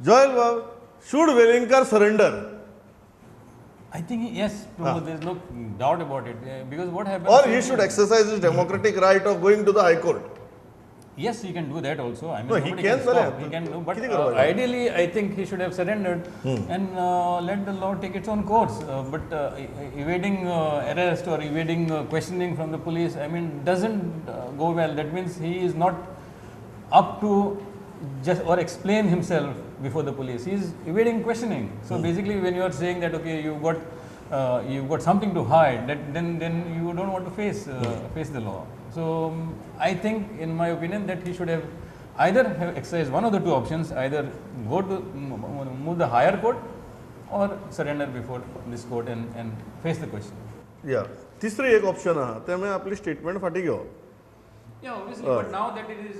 Joel Bob, should Wellingkar surrender? I think yes, Pramod, there is no doubt about it because what happens? Or he should exercise his democratic right of going to the High Court? Yes, he can do that also. I mean, No, he nobody can, stop. sir. He can do, but किती करवायचं? ideally, I think he should have surrendered and let the law take its own course. But evading arrest or evading questioning from the police, I mean, doesn't go well. That means he is not up to just or explain himself before the police. He is evading questioning. So basically, when you are saying that okay, you've got something to hide, then you don't want to face the law. So I think, in my opinion, that he should have either have exercised one of the two options: either go to move the higher court, or surrender before this court and face the question. Yeah. तिसरी एक option आहा त्यामुळे आपली statement फाटी घेवप. Yeah, obviously, but now that it is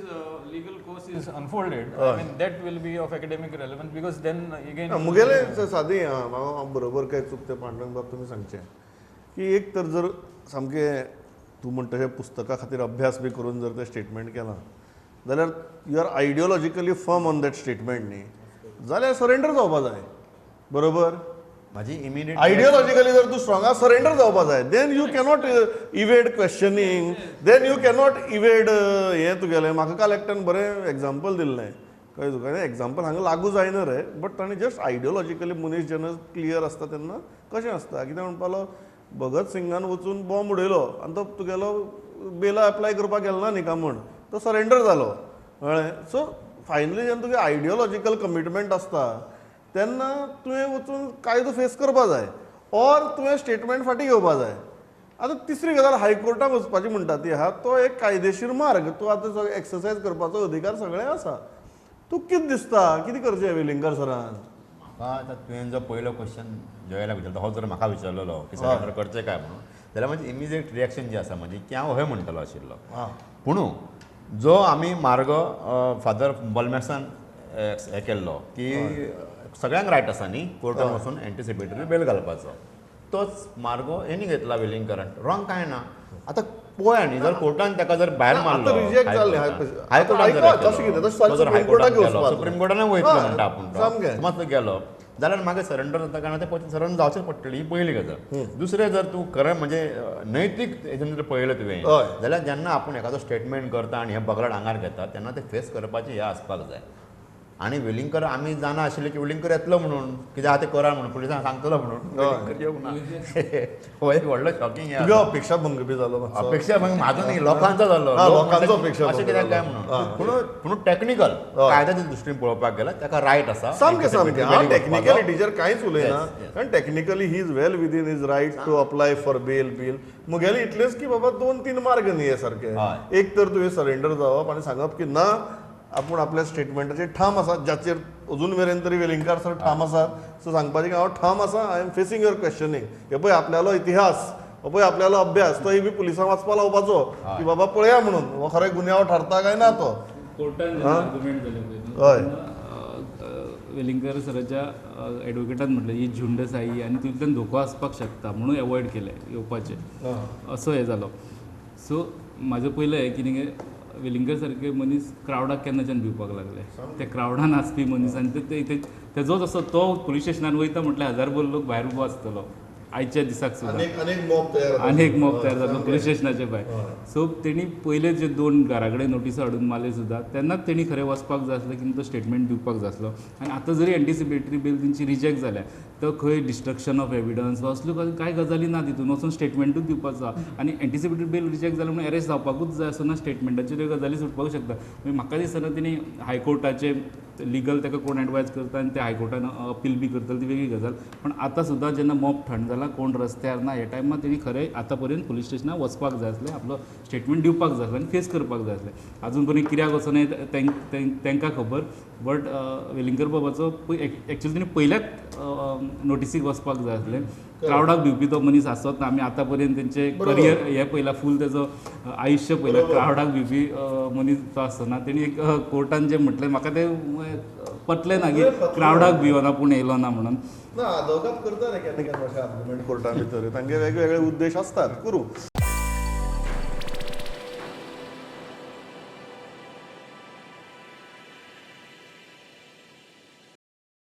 legal course is unfolded, I mean that will be of academic relevance because then again. मुगेले सादी हांव बरोबर काय चुकते पांडुरंग बाब तुमी सांगचे की एक तर जर सामके तूं म्हणटा तशें पुस्तका खातीर अभ्यास बी करून जर ते स्टेटमेंट केला जाल्यार you are ideologically firm on that statement न्ही जाल्यार सरेंडर जावपा जाय बरोबर. माझी इमिडिएट आयडियोलॉजिकली जर तूं स्ट्रॉंग आहा सरेंडर जावपा जाय then you cannot evade questioning then you cannot evade हें तुगेलें म्हाका काल एकट्यान बरें एग्जाम्पल दिल्लें कळ्ळें तुका एग्जाम्पल हांगा लागू जायना रे बट ताणें जस्ट आयडियोलॉजिकली मनीस जेन्ना क्लियर आसता तेन्ना कशें आसता कितें म्हणपालो भगत सिंगान वचून बॉम्ब उडयलो आनी तो तुगेलो बेला एप्लाय करपाक गेलो ना न्ही काय म्हण तो सरेंडर जालो कळ्ळें. सो फायनली जेन्ना तुगे आयडियोलॉजिकल कमिटमेंट आसता तेन्ना तुवें वचून कायदो फेस करपा जाय ऑर तुवें स्टेटमेंट फाटी घेवपा जाय. आतां तिसरी गजाल हायकोर्टाक वचपाची म्हणटा ती आहा तो एक कायदेशीर मार्ग तूं आतां एक्सरसायज करपाचो अधिकार सगळें आसा. तूं कितें दिसता कितें करचें वेलिंगकर सरान? म्हाका आतां तुवें जो पयलो क्वेश्चन जयाला विचारलो हो जर म्हाका विचारलेलो की सरेंडर करचें काय म्हणून जाल्यार म्हजी इमिजिएट रिएक्शन जी आसा म्हजी की हांव हय म्हणटलो आशिल्लो. पुणू जो आमी मार्ग फादर बॉलमॅक्सान हें केल्लो की सगळ्यांक रायट आसा न्ही कोर्टान वचून एंटिसिपेटरी बेल घालपाचो तोच मार्ग हेणी घेतला वेलिंगकरान रॉंग कांय ना. आतां पळया न्ही जर कोर्टान ताका जर भायर मारलो रिजेक्ट जाल्लें सुप्रीम कोर्टान वयतलो म्हणटा आपूण सामकें. समज तो गेलो जाल्यार मागीर सरेंडर जाता कारण ते पयलीं सरेंडर जावचेच पडटली ही पयली गजाल. दुसरें जर तूं खरें म्हणजे नैतीक हेतून जर पळयलें तुवें जाल्यार जेन्ना आपूण एखादो स्टेटमेंट करता आनी हे बगलाड आंगार घेता तेन्ना ते फेस करपाचें हें आसपाक जाय. आनी वेलिंगकर आमी जाणा आशिल्ले की वेलिंगकर येतलो म्हणून कितें आहा तें करा म्हणून पुलिसांक सांगतलो म्हणून वेलिंगकर येवंक ना. हो एक व्हडलो शॉकिंग हे तुगे अपेक्षा भंग बी जालो मातसो. अपेक्षा मग माझो न्ही लोकांचो जालो लोकांचो अपेक्षा अशें कित्याक काय म्हणून पूण टॅक्निकल कायद्याच्या दृश्टीन पळोवपाक गेल्यार ताका रायट आसा सामकें सामकें हांव टॅक्निकलिटीचेर कांयच उलयना कारण technically he is well within his right to apply for bail बील मुगेलें इतलेंच की बाबा 2-3 मार्ग न्ही हे सारके. एक तर तुवें सरेंडर जावप आनी सांगप की ना आपूण आपल्या स्टेटमेंटाचेर ठाम आसा जाचेर अजून मेरेन तरी वेलिंगकार सर ठाम आसा. सो सांगपाचें की हांव ठाम आसा I am facing your questioning. हे पळय आपल्यालो इतिहास हो पळय आपल्यालो अभ्यास तोय बी पुलिसांक वाचपा लावपाचो की बाबा पळया म्हणून हो खरें गुन्यांव ठरता काय ना तो. कोर्टान आर्ग्युमेंट जालें हय वेलिंगकर सराच्या एडवोकेटान म्हटलें ही झुंडसाई आनी तितूंतल्यान धोको आसपाक शकता म्हणून एवॉयड केलें येवपाचें असो हें जालो. सो म्हाजो पयलें हें कितें वेलिंगकर सारके मनीस क्रावडाक केन्नाच्यान भिवपाक लागले. ते क्रावडान आसपी मनीस आनी तेजोच असो तो पुलीस स्टेशनान वयता म्हटल्यार 1000 लोक भायर उबो आसतलो आयच्या दिसाक सुद्दां आनीक मॉब तयार जालो पुलीस स्टेशनाचे भायर. सो तेणी पयले जे 2 घरा कडेन नोटीस हाडून मारले सुद्दां तेन्नाच तेणी खरें वचपाक जाय आसलें की तो स्टेटमेंट दिवपाक जाय आसलो. आनी आतां जरी एंटिसिपेटरी बेल तेंची रिजेक्ट जाल्या तर खंय डिस्ट्रक्शन ऑफ एविडन्स वा असल्यो कांय गजाली ना तितून वचून स्टेटमेंटूच दिवपाचो. आनी एंटिसिपेटरी बेल रिजेक्ट जाल्या म्हणून अरेस्ट जावपाकूच जाय असो ना स्टेटमेंटाचेर गजाली सुटपाक शकता. म्हाका दिसना तेणी हायकोर्टाचे लिगल ताका कोण एडवायज करता आनी ते हायकोर्टान अपील बी करतले ती वेगळी गजाल. पण आतां सुद्दां जेन्ना मॉब थंड जाला कोण रस्त्यार ना हे टायमार तेणी खरें आतां पर्यंत पुलीस स्टेशनार वचपाक जाय आसलें आपलो स्टेटमेंट दिवपाक जाय आसलें आनी फेस करपाक जाय आसलें. आजून पर्यंत कित्याक वचून तांकां खबर बट वेलिंगकर बाबाचो एक्चुअली तेणी पयल्याच नोटिसीक वचपाक जाय आसलें. क्रावडाक भिवपी तो मनीस आसत ना. आमी आतां पर्यंत तेंचे करियर हें पयलां फूल तेजो आयुश्य पयलां क्रावडाक भिवपी मनीस तो आसतना तेणी एक कोर्टान जें म्हटलें म्हाका तें पटलें ना की क्रावडाक भिवना पूण येयलो ना म्हणून. ना दोगांच करता रे केन्ना केन्ना अशें आर्ग्युमेंट कोर्टा भितर तांचे वेगवेगळे उद्देश आसतात करूं.